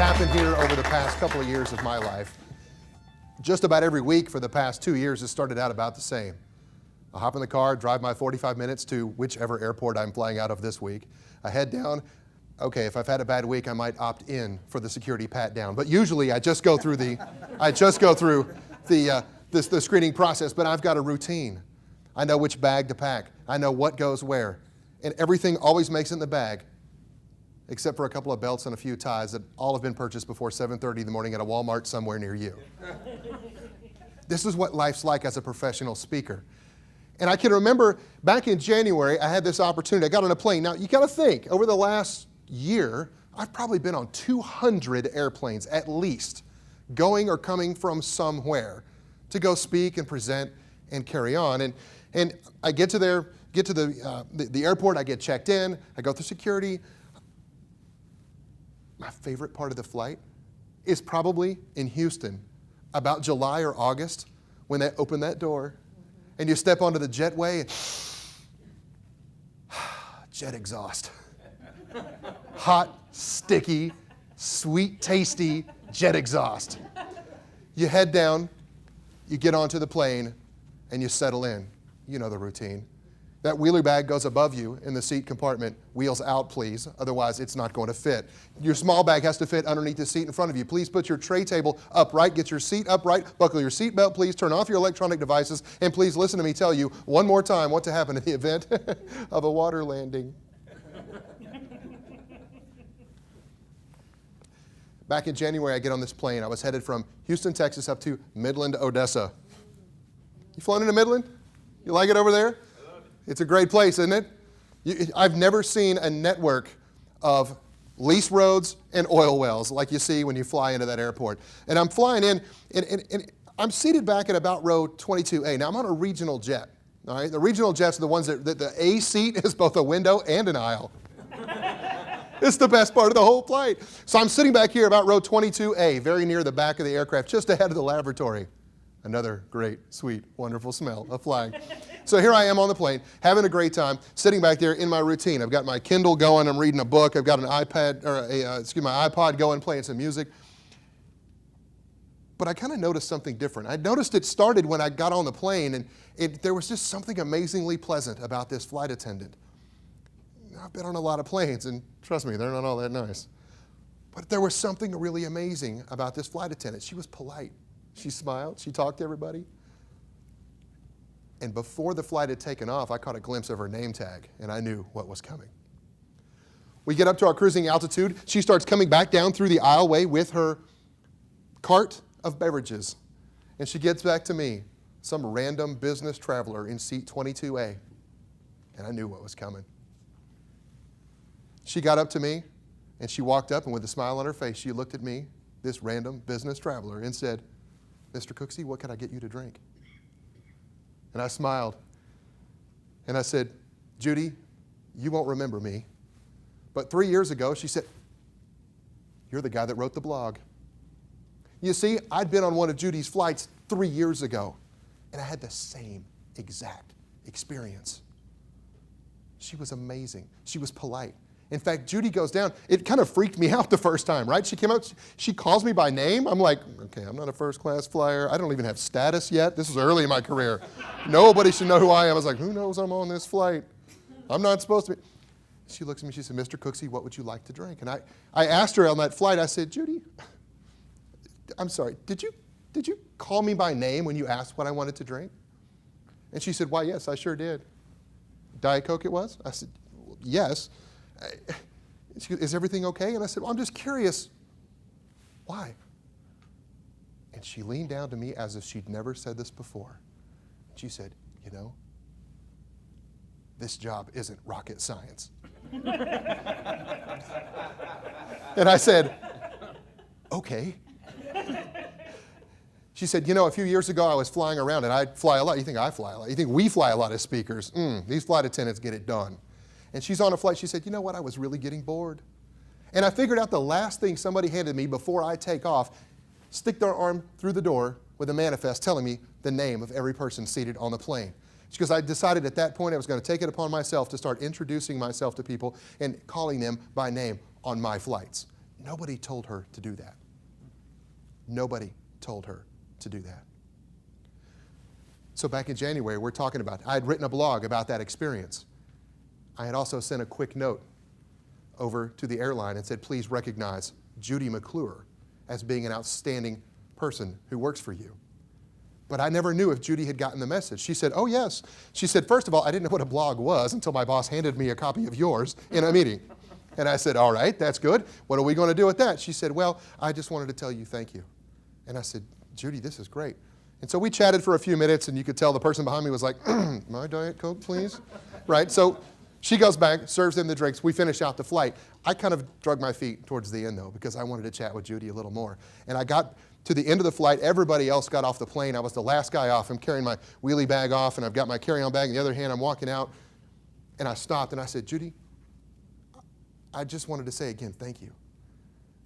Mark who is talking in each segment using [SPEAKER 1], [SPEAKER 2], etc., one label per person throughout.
[SPEAKER 1] happened here over the past couple of years of my life, just about every week for the past 2 years has started out about the same. I hop in the car, drive my 45 minutes to whichever airport I'm flying out of this week. I head down. Okay, if I've had a bad week, I might opt in for the security pat down. But usually I just go through the the screening process, but I've got a routine. I know which bag to pack. I know what goes where. And everything always makes it in the bag, except for a couple of belts and a few ties that all have been purchased before 7:30 in the morning at a Walmart somewhere near you. This is what life's like as a professional speaker. And I can remember back in January, I had this opportunity. I got on a plane. Now, you got to think, over the last year, I've probably been on 200 airplanes at least, going or coming from somewhere to go speak and present and carry on. And I get to the airport, I get checked in, I go through security. My favorite part of the flight is probably in Houston, about July or August, when they open that door and you step onto the jetway and jet exhaust. Hot, sticky, sweet, tasty jet exhaust. You head down, you get onto the plane, and you settle in. You know the routine. That wheeler bag goes above you in the seat compartment. Wheels out, please. Otherwise, it's not going to fit. Your small bag has to fit underneath the seat in front of you. Please put your tray table upright. Get your seat upright. Buckle your seat belt, please. Turn off your electronic devices. And please listen to me tell you one more time what to happen in the event of a water landing. Back in January, I get on this plane. I was headed from Houston, Texas, up to Midland, Odessa. You flown into Midland? You like it over there? It's a great place, isn't it? I've never seen a network of lease roads and oil wells like you see when you fly into that airport. And I'm flying in, and I'm seated back at about row 22A. Now, I'm on a regional jet. All right? The regional jets are the ones that the A seat is both a window and an aisle. It's the best part of the whole flight. So I'm sitting back here about row 22A, very near the back of the aircraft, just ahead of the lavatory. Another great, sweet, wonderful smell of flying. So here I am on the plane, having a great time, sitting back there in my routine. I've got my Kindle going, I'm reading a book, I've got an iPad, or my iPod going, playing some music. But I kind of noticed something different. I noticed it started when I got on the plane, and there was just something amazingly pleasant about this flight attendant. I've been on a lot of planes, and trust me, they're not all that nice. But there was something really amazing about this flight attendant. She was polite. She smiled. She talked to everybody. And before the flight had taken off, I caught a glimpse of her name tag, and I knew what was coming. We get up to our cruising altitude. She starts coming back down through the aisleway with her cart of beverages. And she gets back to me, some random business traveler in seat 22A. And I knew what was coming. She got up to me, and she walked up, and with a smile on her face, she looked at me, this random business traveler, and said, "Mr. Cooksey, what can I get you to drink?" And I smiled, and I said, "Judy, you won't remember me, but 3 years ago," she said, "you're the guy that wrote the blog." You see, I'd been on one of Judy's flights 3 years ago, and I had the same exact experience. She was amazing. She was polite. In fact, Judy goes down. It kind of freaked me out the first time, right? She came out, she calls me by name. I'm like, okay, I'm not a first-class flyer. I don't even have status yet. This was early in my career. Nobody should know who I am. I was like, who knows I'm on this flight? I'm not supposed to be. She looks at me, she said, "Mr. Cooksey, what would you like to drink?" And I asked her on that flight, I said, "Judy, I'm sorry, did you call me by name when you asked what I wanted to drink?" And she said, "Why, yes, I sure did." Diet Coke it was? I said, "Well, yes." She goes, "Is everything okay?" And I said, "Well, I'm just curious. Why?" And she leaned down to me as if she'd never said this before. She said, "You know, this job isn't rocket science." And I said, "Okay." She said, "You know, a few years ago I was flying around, and I fly a lot. You think I fly a lot? You think we fly a lot as speakers? These flight attendants get it done." And she's on a flight. She said, "You know what? I was really getting bored. And I figured out the last thing somebody handed me before I take off, stick their arm through the door with a manifest telling me the name of every person seated on the plane." She goes, "I decided at that point I was going to take it upon myself to start introducing myself to people and calling them by name on my flights. Nobody told her to do that. Nobody told her to do that. So back in January, we're talking about, I had written a blog about that experience. I had also sent a quick note over to the airline and said, please recognize Judy McClure as being an outstanding person who works for you. But I never knew if Judy had gotten the message. She said, oh yes. She said, first of all, I didn't know what a blog was until my boss handed me a copy of yours in a meeting. And I said, all right, that's good. What are we going to do with that? She said, well, I just wanted to tell you thank you. And I said, Judy, this is great. And so we chatted for a few minutes, and you could tell the person behind me was like, my Diet Coke, please. Right? So she goes back, serves them the drinks. We finish out the flight. I kind of drug my feet towards the end, though, because I wanted to chat with Judy a little more. And I got to the end of the flight. Everybody else got off the plane. I was the last guy off. I'm carrying my wheelie bag off, and I've got my carry-on bag. In the other hand, I'm walking out. And I stopped, and I said, Judy, I just wanted to say again, thank you.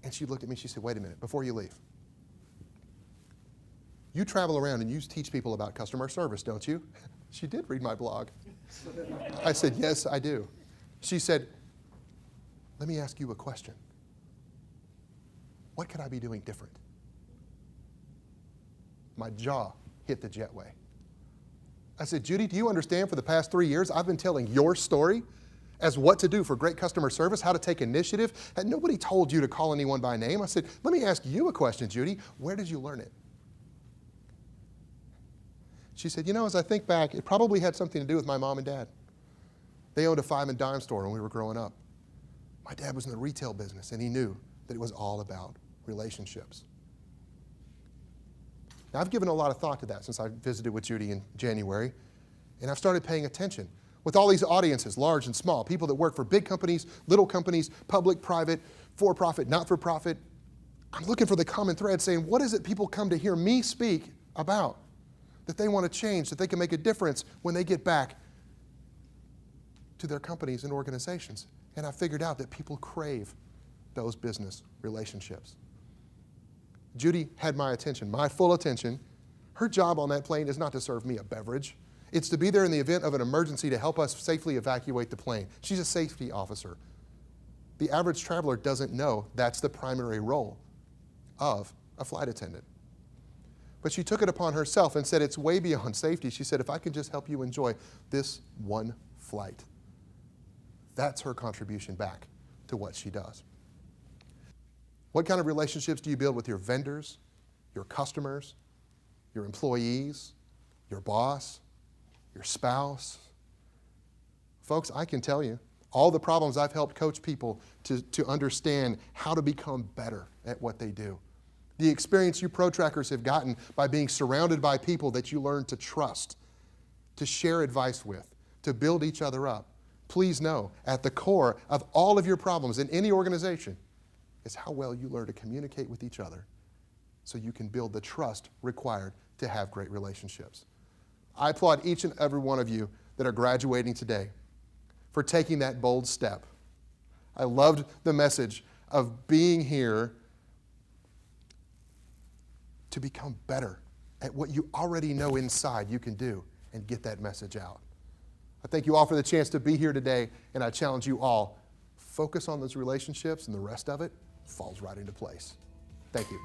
[SPEAKER 1] And she looked at me. She said, wait a minute, before you leave. You travel around and you teach people about customer service, don't you? She did read my blog. I said, yes, I do. She said, let me ask you a question. What could I be doing different? My jaw hit the jetway. I said, Judy, do you understand for the past 3 years I've been telling your story as what to do for great customer service, how to take initiative, and nobody told you to call anyone by name. I said, let me ask you a question, Judy. Where did you learn it? She said, you know, as I think back, it probably had something to do with my mom and dad. They owned a five and dime store when we were growing up. My dad was in the retail business, and he knew that it was all about relationships. Now, I've given a lot of thought to that since I visited with Judy in January, and I've started paying attention. With all these audiences, large and small, people that work for big companies, little companies, public, private, for-profit, not-for-profit, I'm looking for the common thread saying, what is it people come to hear me speak about that they want to change, that they can make a difference when they get back to their companies and organizations? And I figured out that people crave those business relationships. Judy had my attention, my full attention. Her job on that plane is not to serve me a beverage. It's to be there in the event of an emergency to help us safely evacuate the plane. She's a safety officer. The average traveler doesn't know that's the primary role of a flight attendant. But she took it upon herself and said, it's way beyond safety. She said, if I can just help you enjoy this one flight. That's her contribution back to what she does. What kind of relationships do you build with your vendors, your customers, your employees, your boss, your spouse? Folks, I can tell you, all the problems I've helped coach people to understand how to become better at what they do. The experience you pro trackers have gotten by being surrounded by people that you learn to trust, to share advice with, to build each other up. Please know, at the core of all of your problems in any organization is how well you learn to communicate with each other so you can build the trust required to have great relationships. I applaud each and every one of you that are graduating today for taking that bold step. I loved the message of being here to become better at what you already know inside you can do and get that message out. I thank you all for the chance to be here today, and I challenge you all, focus on those relationships, and the rest of it falls right into place. Thank you.